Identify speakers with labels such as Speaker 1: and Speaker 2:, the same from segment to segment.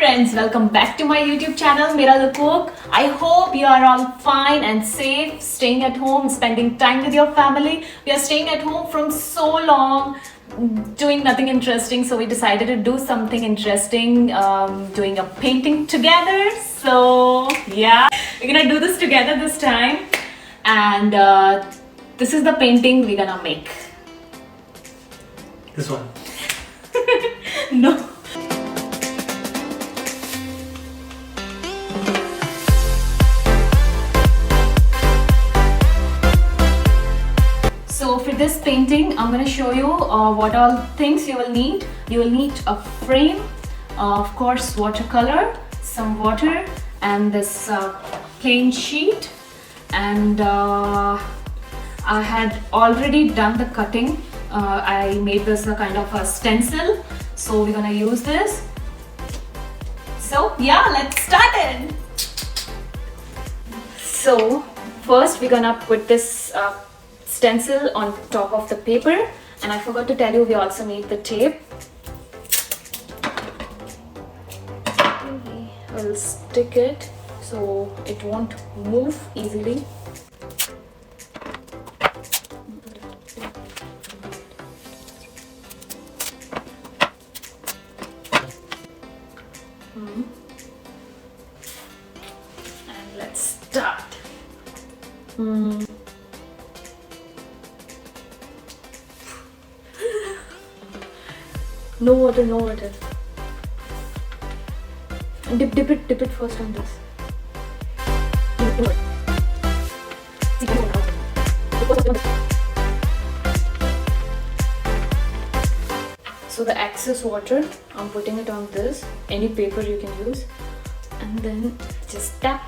Speaker 1: friends, welcome back to my YouTube channel Mera the Cook. I hope you are all fine and safe, staying at home, spending time with your family. We are staying at home from so long, doing nothing interesting, so we decided to do something interesting, doing a painting together. So yeah, we're gonna do this together this time, and this is the painting we're gonna make.
Speaker 2: This one.
Speaker 1: No. So for this painting, I'm going to show you what all things you will need. You will need a frame, of course watercolor, some water, and this plain sheet. And I had already done the cutting. I made this a kind of a stencil, so we're going to use this. So yeah, let's start it. So first we're gonna put this stencil on top of the paper, and I forgot to tell you we also need the tape. We'll stick it so it won't move easily. And let's start. No water, no water. Dip it first on this. So the excess water, I'm putting it on this, any paper you can use, and then just tap.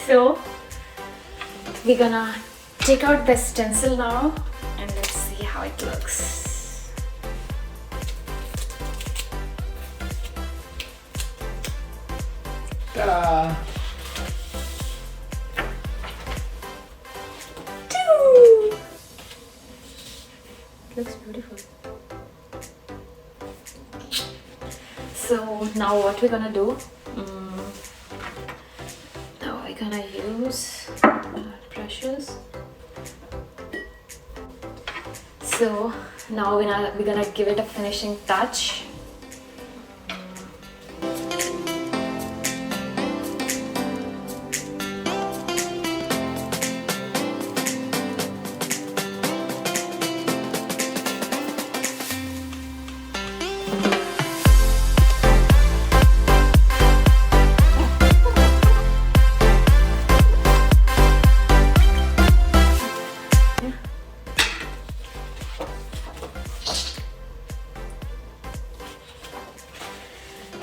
Speaker 1: So we're gonna take out the stencil now and let's see how it looks.
Speaker 2: Ta-da!
Speaker 1: Looks beautiful. So now what we're gonna do? Now we're gonna use brushes. So now we're gonna give it a finishing touch.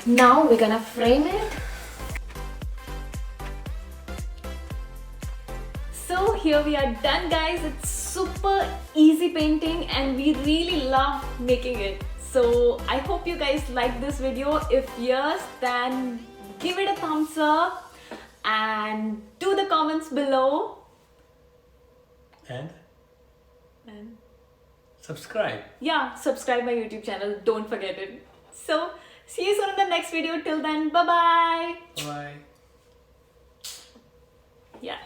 Speaker 1: Now we're gonna frame it. So here we are done, guys. It's super easy painting and we really love making it. So I hope you guys like this video. If yes, then give it a thumbs up and do the comments below.
Speaker 2: And subscribe.
Speaker 1: Yeah, subscribe my YouTube channel. Don't forget it. So see you soon in the next video. Till then, bye-bye.
Speaker 2: Bye.
Speaker 1: Yeah.